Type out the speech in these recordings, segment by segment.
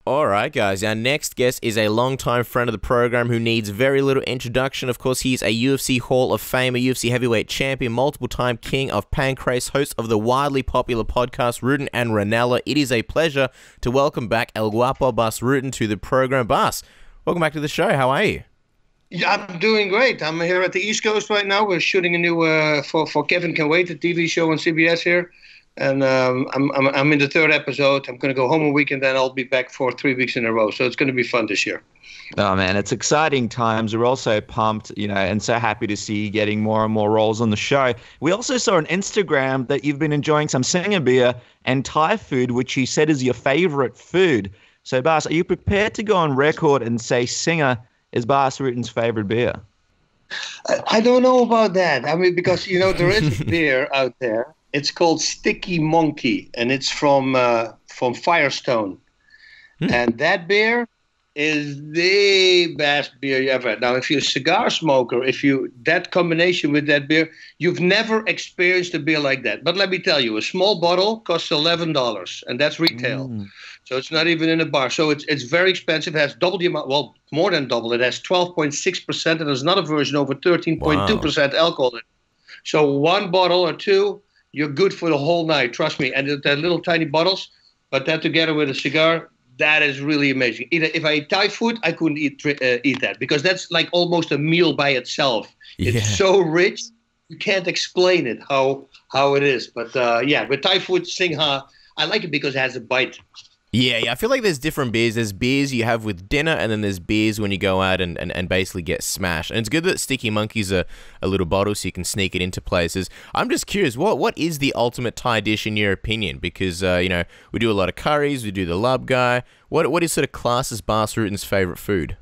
All right, guys. Our next guest is a longtime friend of the program who needs very little introduction. Of course, he's a UFC Hall of Famer, UFC heavyweight champion, multiple-time king of Pancrase, host of the widely popular podcast Rutten and Ranella. It is a pleasure to welcome back El Guapo Bas Rutten to the program. Bas, welcome back to the show. How are you? Yeah, I'm doing great. I'm here at the East Coast right now. We're shooting a new for Kevin Can Wait, a TV show on CBS here. And I'm in the third episode. I'm going to go home a week, and then I'll be back for 3 weeks in a row. So it's going to be fun this year. Oh, man, it's exciting times. We're also pumped, and so happy to see you getting more and more roles on the show. We also saw on Instagram that you've been enjoying some Singer beer and Thai food, which you said is your favorite food. So, Bas, are you prepared to go on record and say Singer is Bas Rutten's favorite beer? I don't know about that. I mean, because, there is a beer out there. It's called Sticky Monkey, and it's from Firestone. And that beer is the best beer you ever had. Now, if you're a cigar smoker, that combination with that beer, you've never experienced a beer like that. But let me tell you, a small bottle costs $11, and that's retail. So it's not even in a bar. So it's very expensive. It has double the amount, well, more than double. It has 12.6%, and there's another version over 13.2% alcohol in it. So one bottle or two, you're good for the whole night, trust me. And they're little tiny bottles, but that together with a cigar, that is really amazing. If I eat Thai food, I couldn't eat that because that's like almost a meal by itself. Yeah. It's so rich, you can't explain it how it is. But with Thai food, Singha, I like it because it has a bite. Yeah, I feel like there's different beers. There's beers you have with dinner, and then there's beers when you go out and basically get smashed. And it's good that Sticky Monkey's a little bottle so you can sneak it into places. I'm just curious, what is the ultimate Thai dish in your opinion? Because, we do a lot of curries, we do the lub guy. What is sort of class as Bas Rutten's favorite food?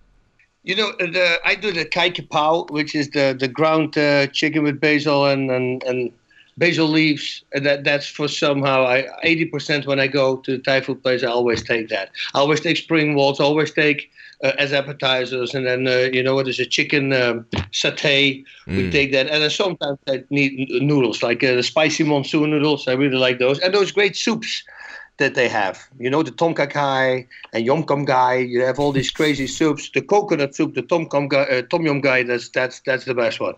I do the kai kapau, which is the ground chicken with basil and basil leaves. That's for somehow 80% when I go to the Thai food place. I always take that. I always take spring rolls. I always take as appetizers, and then there's a chicken satay. We take that, and then sometimes I need noodles like the spicy monsoon noodles. I really like those, and those great soups that they have. The tom kha gai and yom kam gai. You have all these crazy soups. The coconut soup, the tom yum gai. That's the best one.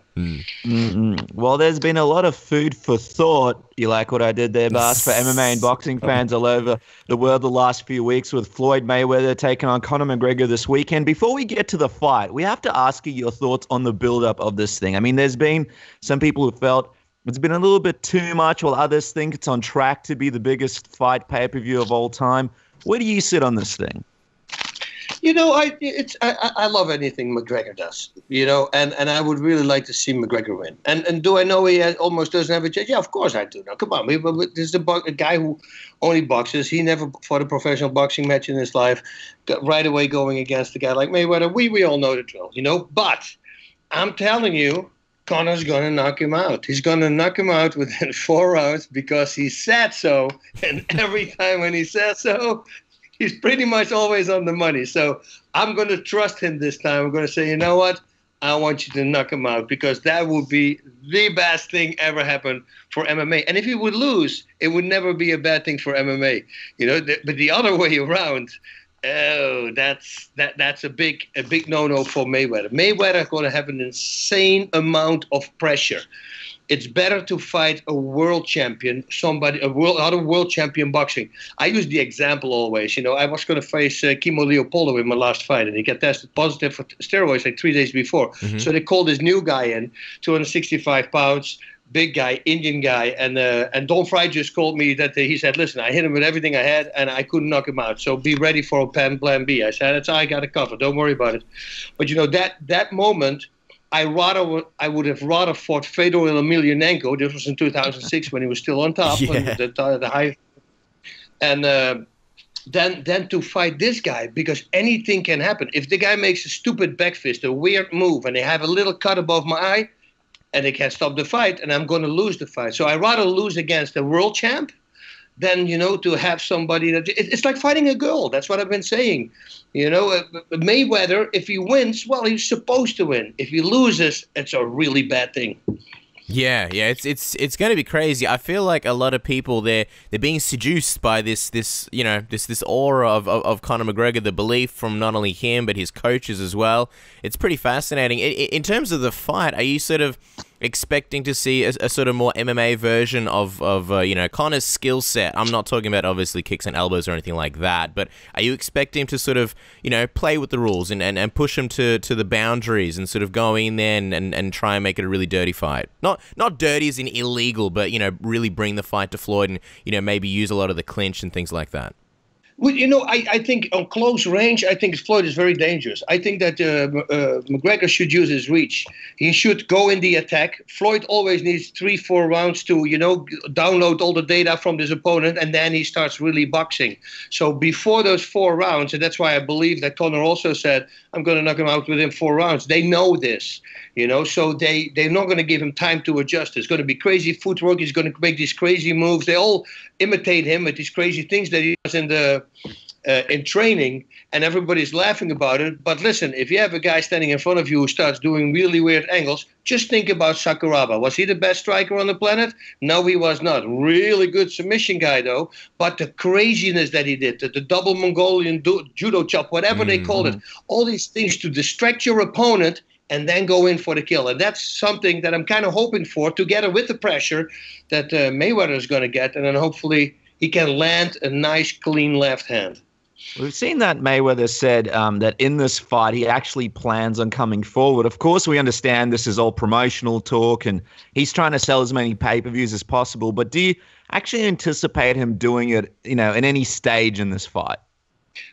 Well, there's been a lot of food for thought. You like what I did there, Bas, for MMA and boxing fans all over the world the last few weeks with Floyd Mayweather taking on Conor McGregor this weekend. Before we get to the fight, we have to ask you your thoughts on the build-up of this thing. I mean, there's been some people who felt it's been a little bit too much, while others think it's on track to be the biggest fight pay-per-view of all time. Where do you sit on this thing? I love anything McGregor does, and I would really like to see McGregor win. And do I know he almost doesn't have a chance? Yeah, of course I do. Now, come on. This is a guy who only boxes. He never fought a professional boxing match in his life. Got right away going against a guy like Mayweather. We all know the drill, But I'm telling you, Conor's going to knock him out. He's going to knock him out within 4 rounds because he said so. And every time when he says so, he's pretty much always on the money. So I'm going to trust him this time. I'm going to say, you know what? I want you to knock him out because that would be the best thing ever happen for MMA. And if he would lose, it would never be a bad thing for MMA. But the other way around, that's a big no-no for Mayweather. Mayweather is going to have an insane amount of pressure. It's better to fight a world champion, other world champion boxing. I use the example always. I was going to face Kimo Leopoldo in my last fight, and he got tested positive for steroids like 3 days before. So they called this new guy in, 265 pounds. Big guy, Indian guy, and Don Fry just called me that he said, listen, I hit him with everything I had, and I couldn't knock him out. So be ready for a plan B. I said, I got it covered. Don't worry about it. But that moment, I would have rather fought Fedor Emelianenko. This was in 2006 when he was still on top, the high, and then to fight this guy because anything can happen. If the guy makes a stupid back fist, a weird move, and they have a little cut above my eye, and they can't stop the fight, and I'm going to lose the fight. So I'd rather lose against a world champ than, to have somebody that... It's like fighting a girl. That's what I've been saying. Mayweather, if he wins, well, he's supposed to win. If he loses, it's a really bad thing. Yeah, it's going to be crazy. I feel like a lot of people they're being seduced by this aura of Conor McGregor, the belief from not only him but his coaches as well. It's pretty fascinating. In terms of the fight, are you sort of expecting to see a sort of more MMA version of Conor's skill set? I'm not talking about obviously kicks and elbows or anything like that, but are you expecting him to sort of play with the rules and push him to the boundaries and sort of go in there and try and make it a really dirty fight? Not dirty as in illegal, but really bring the fight to Floyd and maybe use a lot of the clinch and things like that. Well, I think on close range, I think Floyd is very dangerous. I think that McGregor should use his reach. He should go in the attack. Floyd always needs 3-4 rounds to, download all the data from his opponent, and then he starts really boxing. So before those 4 rounds, and that's why I believe that Conor also said, I'm going to knock him out within 4 rounds. They know this, so they're not going to give him time to adjust. It's going to be crazy footwork. He's going to make these crazy moves. They all imitate him with these crazy things that he does in training, and everybody's laughing about it. But listen, if you have a guy standing in front of you who starts doing really weird angles, just think about Sakuraba. Was he the best striker on the planet? No, he was not. Really good submission guy, though. But the craziness that he did, the double Mongolian judo chop, whatever they called it, all these things to distract your opponent and then go in for the kill. And that's something that I'm kind of hoping for, together with the pressure that Mayweather is going to get. And then hopefully he can land a nice, clean left hand. We've seen that Mayweather said that in this fight, he actually plans on coming forward. Of course, we understand this is all promotional talk and he's trying to sell as many pay-per-views as possible. But do you actually anticipate him doing it, in any stage in this fight?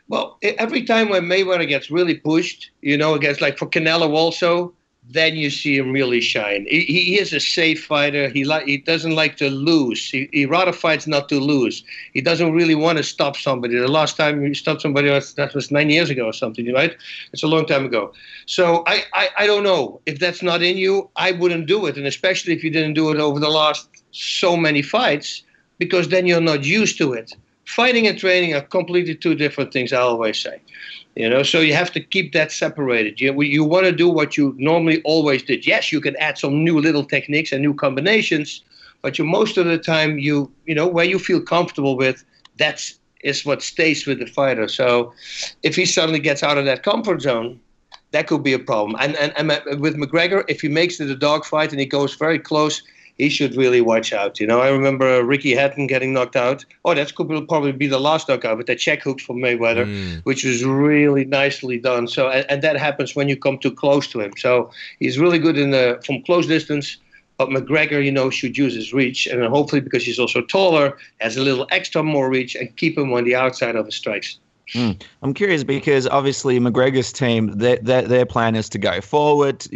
Well, every time when Mayweather gets really pushed, against like for Canelo also, then you see him really shine. He is a safe fighter. He doesn't like to lose. He rather fights not to lose. He doesn't really want to stop somebody. The last time he stopped somebody, that was 9 years ago or something, right? It's a long time ago. So I don't know. If that's not in you, I wouldn't do it. And especially if you didn't do it over the last so many fights, because then you're not used to it. Fighting and training are completely two different things, I always say. So you have to keep that separated. You want to do what you normally always did. Yes, you can add some new little techniques and new combinations, but most of the time, where you feel comfortable with, is what stays with the fighter. So if he suddenly gets out of that comfort zone, that could be a problem. And with McGregor, if he makes it a dogfight and he goes very close, he should really watch out. I remember Ricky Hatton getting knocked out. Oh, that could probably be the last knockout with the check hooks from Mayweather, which was really nicely done. So, and that happens when you come too close to him. So he's really good from close distance. But McGregor, should use his reach, and hopefully because he's also taller, has a little extra more reach and keep him on the outside of his strikes. I'm curious because obviously McGregor's team, their plan is to go forward,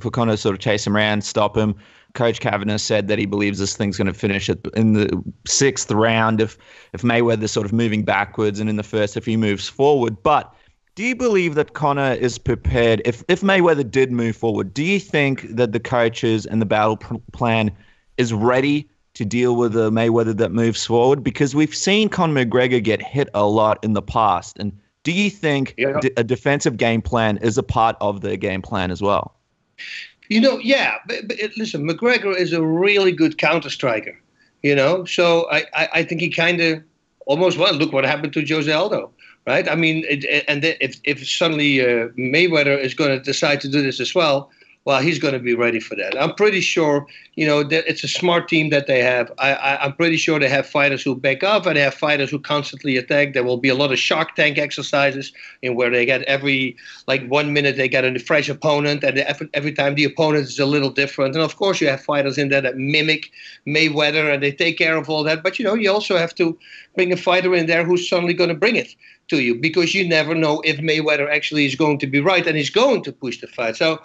for Conor to sort of chase him around, stop him. Coach Kavanagh said that he believes this thing's going to finish in the 6th round if Mayweather's sort of moving backwards, and in the first if he moves forward. But do you believe that Conor is prepared? If Mayweather did move forward, do you think that the coaches and the battle plan is ready to deal with a Mayweather that moves forward? Because we've seen Conor McGregor get hit a lot in the past. And do you think a defensive game plan is a part of the game plan as well? Yeah. But listen, McGregor is a really good counter striker, So I think he kind of almost, look what happened to Jose Aldo, right? I mean, if suddenly Mayweather is going to decide to do this as well, well, he's going to be ready for that. I'm pretty sure, that it's a smart team that they have. I'm pretty sure they have fighters who back up, and they have fighters who constantly attack. There will be a lot of Shark Tank exercises in where they get every 1 minute they get a fresh opponent, and every time the opponent is a little different. And of course, you have fighters in there that mimic Mayweather, and they take care of all that. But you also have to bring a fighter in there who's suddenly going to bring it to you, because you never know if Mayweather actually is going to be right and he's going to push the fight. So,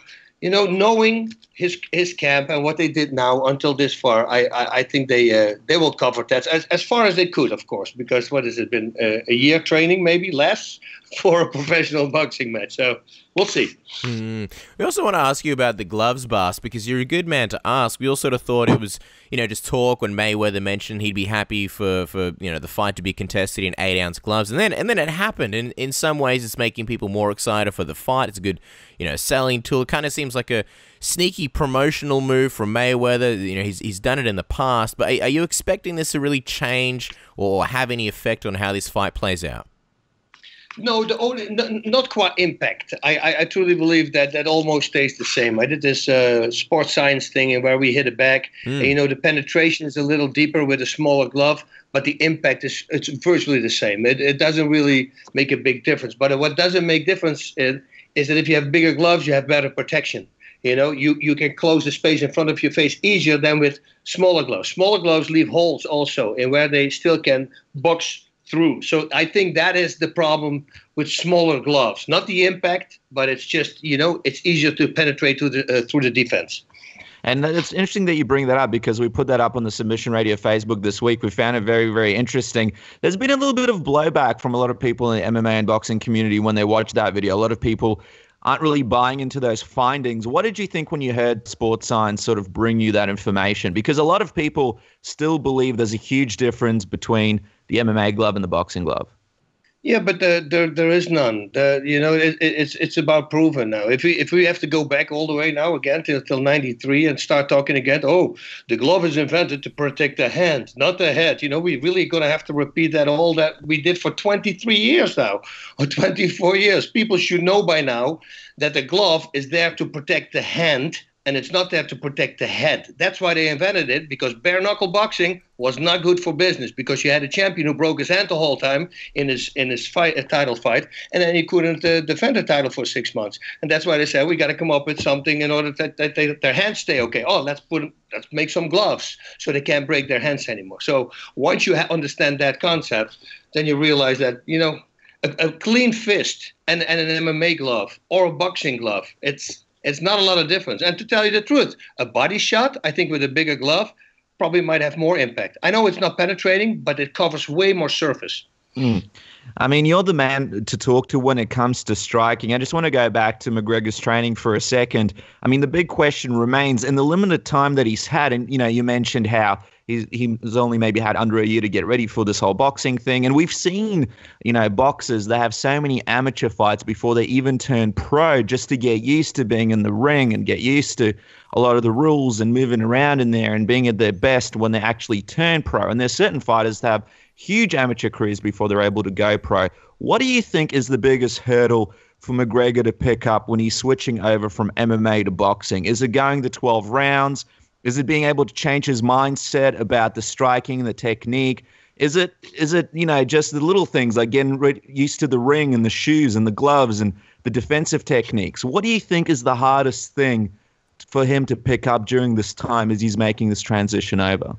knowing his camp and what they did now until this far, I think they will cover that as far as they could, of course, because what has it been, a year training, maybe less, for a professional boxing match. So we'll see. We also want to ask you about the gloves, Bas, because you're a good man to ask. We all sort of thought it was, just talk when Mayweather mentioned he'd be happy for the fight to be contested in 8-ounce gloves, and then it happened. And in some ways, it's making people more excited for the fight. It's a good, selling tool. It kind of seems like a sneaky promotional move from Mayweather. He's done it in the past, but are you expecting this to really change or have any effect on how this fight plays out? No, not quite impact. I truly believe that almost stays the same. I did this sports science thing where we hit it back. And, the penetration is a little deeper with a smaller glove, but the impact it's virtually the same. It doesn't really make a big difference. But what doesn't make difference is that if you have bigger gloves, you have better protection. You can close the space in front of your face easier than with smaller gloves. Smaller gloves leave holes also, and where they still can box through. So I think that is the problem with smaller gloves. Not the impact, but it's just, it's easier to penetrate through the defense. And it's interesting that you bring that up because we put that up on the Submission Radio Facebook this week. We found it very, very interesting. There's been a little bit of blowback from a lot of people in the MMA and boxing community when they watched that video. A lot of people aren't really buying into those findings. What did you think when you heard sports science sort of bring you that information? Because a lot of people still believe there's a huge difference between the MMA glove and the boxing glove. Yeah, but there is none. It's about proven now. If we have to go back all the way now again till 93 and start talking again, the glove is invented to protect the hand, not the head. We really going to have to repeat that all that we did for 23 years now, or 24 years. People should know by now that the glove is there to protect the hand, and it's not there to protect the head. That's why they invented it, because bare knuckle boxing was not good for business, because you had a champion who broke his hand the whole time in his fight, a title fight, and then he couldn't defend the title for 6 months. And that's why they said we got to come up with something in order that their hands stay okay. Let's make some gloves so they can't break their hands anymore. So once you understand that concept, then you realize that a clean fist and an MMA glove or a boxing glove, it's not a lot of difference. And to tell you the truth, a body shot, I think with a bigger glove, probably might have more impact. I know it's not penetrating, but it covers way more surface. I mean, you're the man to talk to when it comes to striking. I just want to go back to McGregor's training for a second. I mean, the big question remains, in the limited time that he's had, and, you mentioned how he's only maybe had under a year to get ready for this whole boxing thing. And we've seen, boxers, they have so many amateur fights before they even turn pro just to get used to being in the ring and get used to a lot of the rules and moving around in there and being at their best when they actually turn pro. And there's certain fighters that have huge amateur careers before they're able to go pro. What do you think is the biggest hurdle for McGregor to pick up when he's switching over from MMA to boxing? Is it going the 12 rounds? Is it being able to change his mindset about the striking, the technique? Is it just the little things like getting used to the ring and the shoes and the gloves and the defensive techniques? What do you think is the hardest thing for him to pick up during this time as he's making this transition over?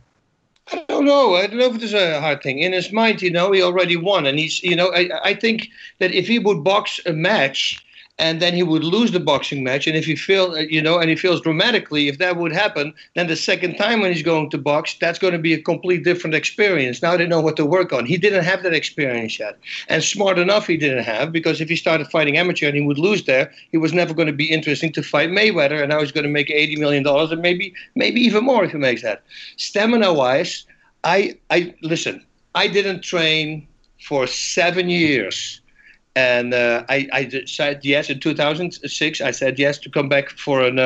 I don't know. I don't know if it's a hard thing. In his mind, he already won. And he's, I think that if he would box a match and then he would lose the boxing match, and if he and he feels dramatically, if that would happen, then the second time when he's going to box, that's going to be a complete different experience. Now they know what to work on. He didn't have that experience yet. And smart enough he didn't have, because if he started fighting amateur and he would lose there, he was never going to be interesting to fight Mayweather, and now he's going to make $80 million and maybe even more if he makes that. Stamina-wise, listen, I didn't train for 7 years. And I said yes in 2006. I said yes to come back for an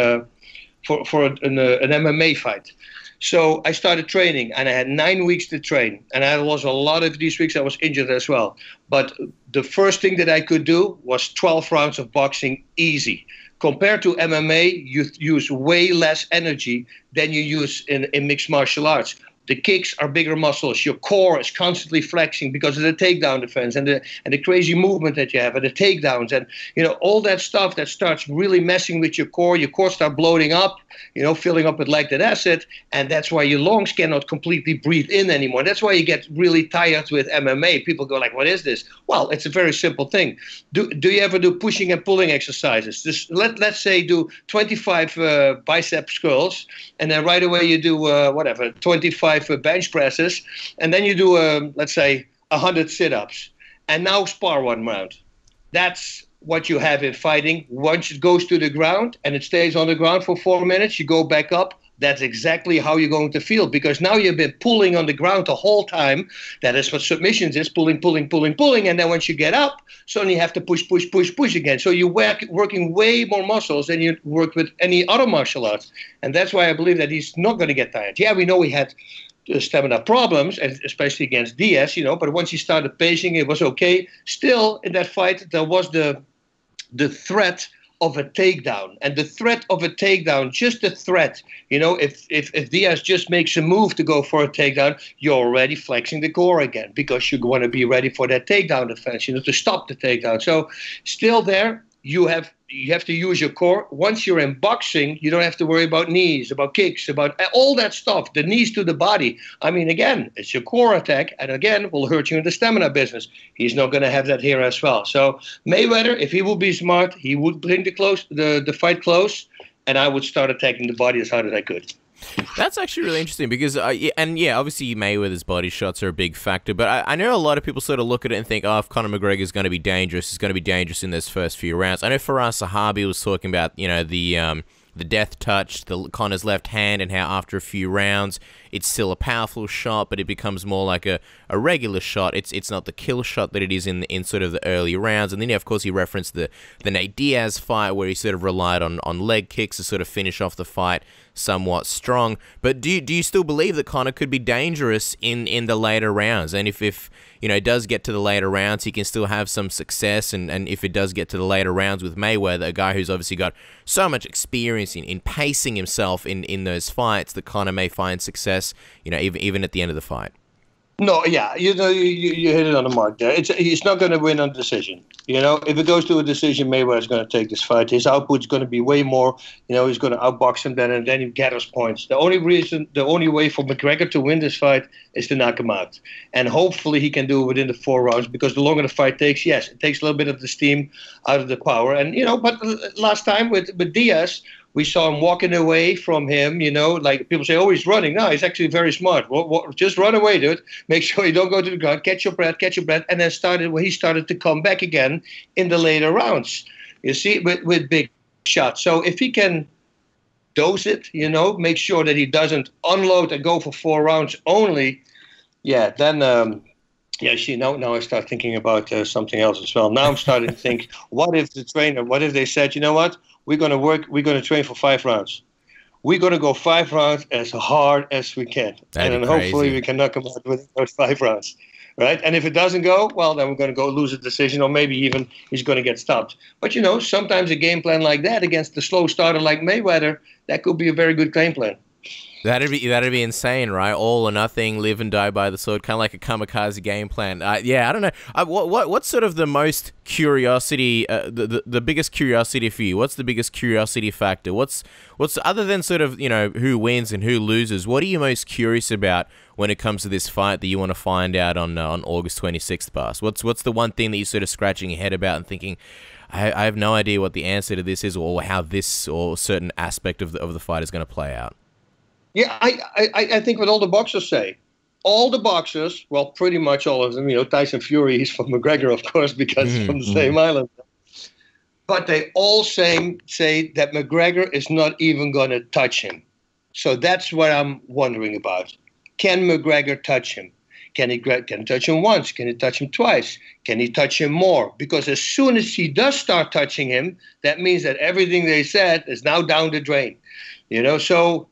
MMA fight. So I started training, and I had 9 weeks to train. And I was a lot of these weeks I was injured as well. But the first thing that I could do was 12 rounds of boxing easy. Compared to MMA, you use way less energy than you use in mixed martial arts. The kicks are bigger muscles. Your core is constantly flexing because of the takedown defense and the crazy movement that you have and the takedowns and all that stuff that starts really messing with your core. Your core starts bloating up, filling up with lactic acid, and that's why your lungs cannot completely breathe in anymore. That's why you get really tired with MMA. People go like, "What is this?" Well, it's a very simple thing. Do you ever do pushing and pulling exercises? Just let's say do 25 bicep curls, and then right away you do 25 bench presses, and then you do let's say 100 sit-ups, and now spar one round. That's what you have in fighting. Once it goes to the ground and it stays on the ground for 4 minutes, you go back up. That's exactly how you're going to feel, because now you've been pulling on the ground the whole time. That is what submissions is, pulling, pulling, pulling, pulling. And then once you get up, suddenly you have to push, push, push, push again. So you're working way more muscles than you work with any other martial arts. And that's why I believe that he's not going to get tired. Yeah, we know he had stamina problems, and especially against Diaz, but once he started pacing, it was okay. Still, in that fight, there was the threat of a takedown. And the threat of a takedown, just the threat, if Diaz just makes a move to go for a takedown, you're already flexing the core again, because you want to be ready for that takedown defense, to stop the takedown. So still there, you have to use your core. Once you're in boxing, you don't have to worry about knees, about kicks, about all that stuff, the knees to the body. I mean, again, it's your core attack, and again, will hurt you in the stamina business. He's not going to have that here as well. So Mayweather, if he would be smart, he would bring the fight close, and I would start attacking the body as hard as I could. That's actually really interesting because, obviously Mayweather's body shots are a big factor, but I know a lot of people sort of look at it and think, oh, if Conor McGregor is going to be dangerous, he's going to be dangerous in those first few rounds. I know Faraz Sahabi was talking about, the death touch, Conor's left hand, and how after a few rounds, it's still a powerful shot, but it becomes more like a regular shot. It's not the kill shot that it is in sort of the early rounds. And then, of course, he referenced the Nate Diaz fight where he sort of relied on leg kicks to sort of finish off the fight somewhat strong. But do you still believe that Conor could be dangerous in the later rounds? And if it does get to the later rounds, he can still have some success. And if it does get to the later rounds with Mayweather, a guy who's obviously got so much experience in pacing himself in those fights, that Conor may find success, even at the end of the fight. No, yeah, you hit it on the mark there. He's not going to win on decision. If it goes to a decision, Mayweather's going to take this fight. His output's going to be way more. He's going to outbox him then, and then he gathers points. The only way for McGregor to win this fight is to knock him out, and hopefully he can do it within the 4 rounds. Because the longer the fight takes, yes, it takes a little bit of the steam out of the power. And but last time with Diaz, we saw him walking away from him, like people say, oh, he's running. No, he's actually very smart. Just run away, dude. Make sure you don't go to the ground. Catch your breath. And then he started to come back again in the later rounds, you see, with big shots. So if he can dose it, make sure that he doesn't unload and go for 4 rounds only, yeah, then... now I start thinking about something else as well. Now I'm starting to think, what if they said, you know what, we're going to train for 5 rounds. We're going to go 5 rounds as hard as we can. That'd and be then hopefully crazy. we can knock them out with those 5 rounds. Right? And if it doesn't go, well, then we're going to go lose a decision, or maybe even he's going to get stopped. But, sometimes a game plan like that against the slow starter like Mayweather, that could be a very good game plan. That'd be insane, right? All or nothing, live and die by the sword, kind of like a kamikaze game plan. I don't know. What's sort of the most curiosity, the biggest curiosity for you? What's the biggest curiosity factor? What's other than sort of who wins and who loses? What are you most curious about when it comes to this fight that you want to find out on August 26th, Bas? What's the one thing that you're sort of scratching your head about and thinking, I have no idea what the answer to this is, or how this or certain aspect of the fight is going to play out? Yeah, I think what all the boxers say. All the boxers, well, pretty much all of them, Tyson Fury, he's from McGregor, of course, because he's from the same island. But they all say that McGregor is not even going to touch him. So that's what I'm wondering about. Can McGregor touch him? Can he touch him once? Can he touch him twice? Can he touch him more? Because as soon as he does start touching him, that means that everything they said is now down the drain. So...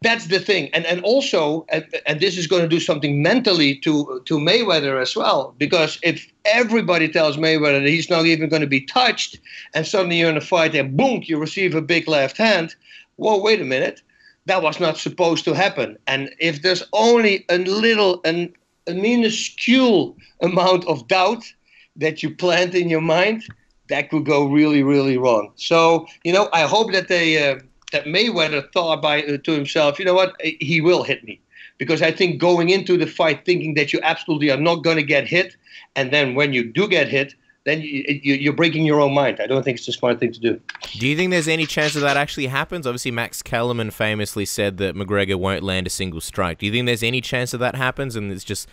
that's the thing. And also, and this is going to do something mentally to Mayweather as well, because if everybody tells Mayweather that he's not even going to be touched, and suddenly you're in a fight and boom, you receive a big left hand, well, wait a minute, that was not supposed to happen. And if there's only a minuscule amount of doubt that you plant in your mind, that could go really, really wrong. So, I hope that that Mayweather thought to himself, you know what, he will hit me. Because I think going into the fight thinking that you absolutely are not going to get hit, and then when you do get hit, then you're breaking your own mind. I don't think it's a smart thing to do. Do you think there's any chance that actually happens? Obviously, Max Kellerman famously said that McGregor won't land a single strike. Do you think there's any chance that happens, and it's just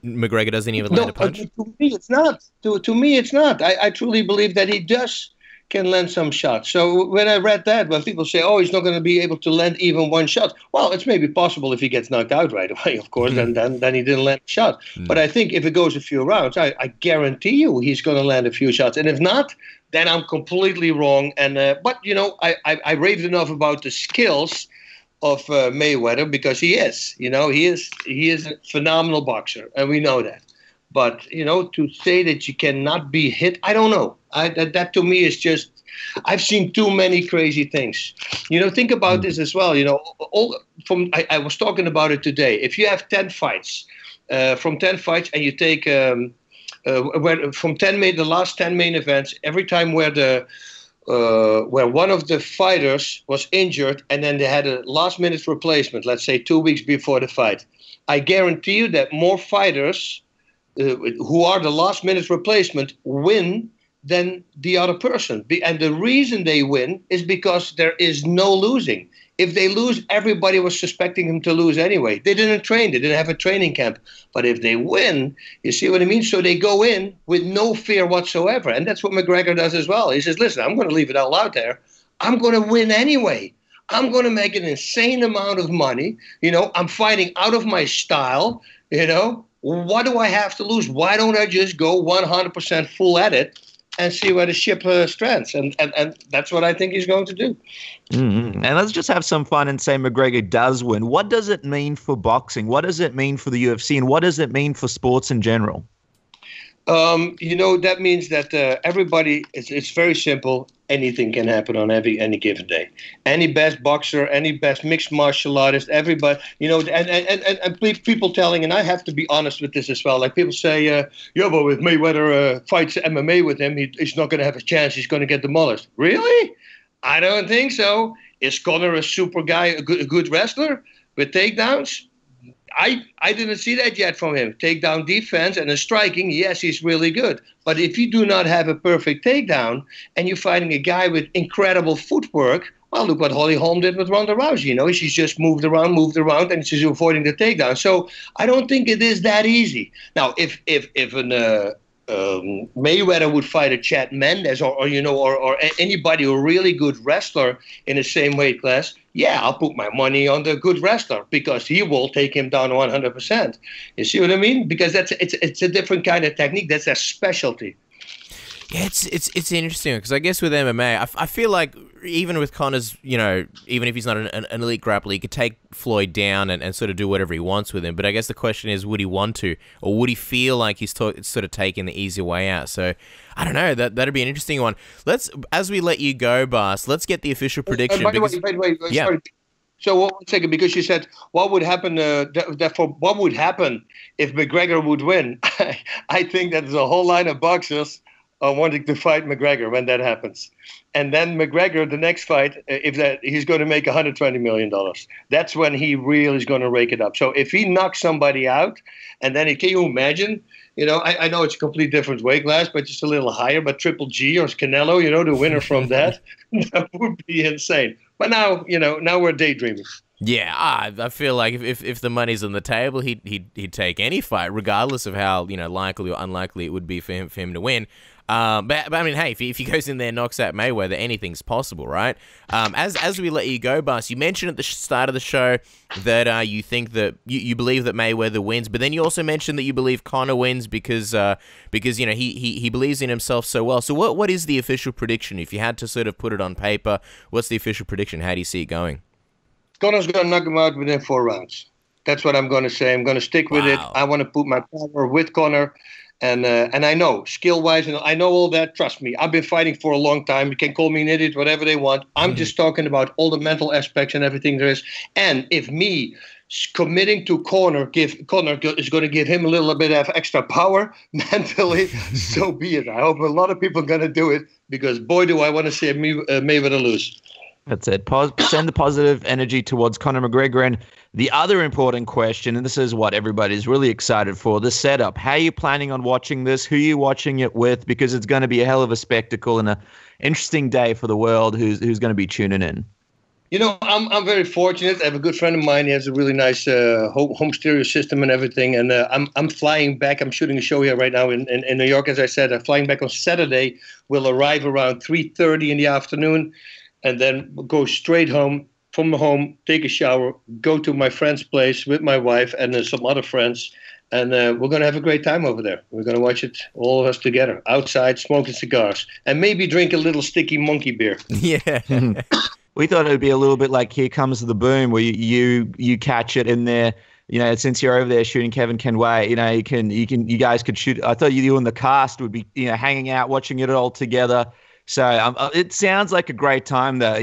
McGregor doesn't even No, land a punch? to me it's not. To me it's not. I truly believe that he can land some shots. So when I read that, when people say, "Oh, he's not going to be able to land even one shot," well, it's maybe possible if he gets knocked out right away. Of course, then he didn't land a shot. But I think if it goes a few rounds, I guarantee you he's going to land a few shots. And if not, then I'm completely wrong. And but I raved enough about the skills of Mayweather, because he is a phenomenal boxer, and we know that. But to say that you cannot be hit, I don't know. That to me is just, I've seen too many crazy things. Think about this as well. I was talking about it today. If you have 10 fights, from 10 fights, and you take from the last 10 main events, every time where one of the fighters was injured and then they had a last-minute replacement, let's say 2 weeks before the fight, I guarantee you that more fighters who are the last-minute replacement win than the other person. And the reason they win is because there is no losing. If they lose, everybody was suspecting him to lose anyway. They didn't train. They didn't have a training camp. But if they win, you see what I mean? So they go in with no fear whatsoever. And that's what McGregor does as well. He says, listen, I'm going to leave it all out there. I'm going to win anyway. I'm going to make an insane amount of money. I'm fighting out of my style. What do I have to lose? Why don't I just go 100% full at it and see where the ship strands? And that's what I think he's going to do. Mm-hmm. And let's just have some fun and say McGregor does win. What does it mean for boxing? What does it mean for the UFC? And what does it mean for sports in general? That means that everybody, it's very simple. Anything can happen on any given day. Any best boxer, any best mixed martial artist, everybody, and people telling, and I have to be honest with this as well. Like people say, but if Mayweather fights MMA with him, he's not going to have a chance. He's going to get demolished. Really? I don't think so. Is Conor a super guy, a good wrestler with takedowns? I didn't see that yet from him. Takedown defense and the striking, yes, he's really good. But if you do not have a perfect takedown and you're fighting a guy with incredible footwork, well, look what Holly Holm did with Ronda Rousey. She's just moved around, and she's avoiding the takedown. So I don't think it is that easy. Now, if Mayweather would fight a Chad Mendes or anybody, a really good wrestler in the same weight class, yeah, I'll put my money on the good wrestler because he will take him down 100%. You see what I mean? Because it's a different kind of technique. That's a specialty. Yeah, it's interesting because I guess with MMA, I feel like even with Conor's, even if he's not an elite grappler, he could take Floyd down and sort of do whatever he wants with him. But I guess the question is, would he want to, or would he feel like he's sort of taking the easy way out? So I don't know. That'd be an interesting one. As we let you go, Bas, let's get the official prediction. By the way, yeah. Sorry. So 1 second, because you said what would happen? What would happen if McGregor would win? I think that there's a whole line of boxers wanting to fight McGregor when that happens. And then McGregor, the next fight, he's going to make $120 million. That's when he really is going to rake it up. So if he knocks somebody out, and then can you imagine? I know it's a completely different weight class, but just a little higher. But Triple G or Canelo, the winner from that would be insane. But now we're daydreaming. Yeah, I feel like if the money's on the table, he'd take any fight, regardless of how likely or unlikely it would be for him to win. But I mean, hey, if he goes in there and knocks out Mayweather, anything's possible, right? As we let you go, Bas, you mentioned at the start of the show that you think that you believe that Mayweather wins, but then you also mentioned that you believe Conor wins because he believes in himself so well. So what is the official prediction? If you had to sort of put it on paper, what's the official prediction? How do you see it going? Conor's going to knock him out within 4 rounds. That's what I'm going to say. I'm going to stick with it. I want to put my power with Conor. And I know, skill-wise, and I know all that. Trust me, I've been fighting for a long time. You can call me an idiot, whatever they want. I'm just talking about all the mental aspects and everything there is. And if me committing to Conor is going to give him a little bit of extra power mentally, so be it. I hope a lot of people are going to do it because, boy, do I want to see Mayweather lose. That's it. Send the positive energy towards Conor McGregor. And the other important question, and this is what everybody's really excited for, the setup. How are you planning on watching this? Who are you watching it with? Because it's going to be a hell of a spectacle and an interesting day for the world who's going to be tuning in. I'm very fortunate. I have a good friend of mine. He has a really nice home stereo system and everything. And I'm flying back. I'm shooting a show here right now in New York, as I said. I'm flying back on Saturday. We'll arrive around 3:30 in the afternoon, and then we'll go straight home. From home, take a shower, go to my friend's place with my wife and some other friends. And we're going to have a great time over there. We're going to watch it, all of us together, outside, smoking cigars. And maybe drink a little sticky monkey beer. Yeah. We thought it would be a little bit like Here Comes the Boom, where you catch it in there. Since you're over there shooting Kevin Can Wait, you guys could shoot. I thought you and the cast would be, hanging out, watching it all together. So it sounds like a great time though.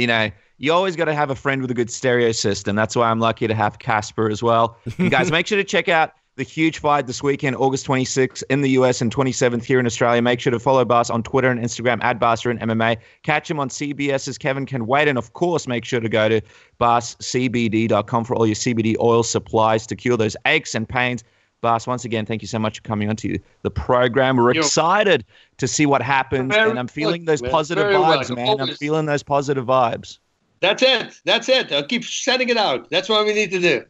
You always got to have a friend with a good stereo system. That's why I'm lucky to have Casper as well. And guys, make sure to check out the huge fight this weekend, August 26th in the US and 27th here in Australia. Make sure to follow Bas on Twitter and Instagram at Bas Rutten MMA. Catch him on CBS's Kevin Can Wait. And of course, make sure to go to bascbd.com for all your CBD oil supplies to cure those aches and pains. Bas, once again, thank you so much for coming onto the program. We're excited to see what happens. And I'm feeling those positive vibes, man. I'm feeling those positive vibes. That's it. I'll keep sending it out. That's what we need to do.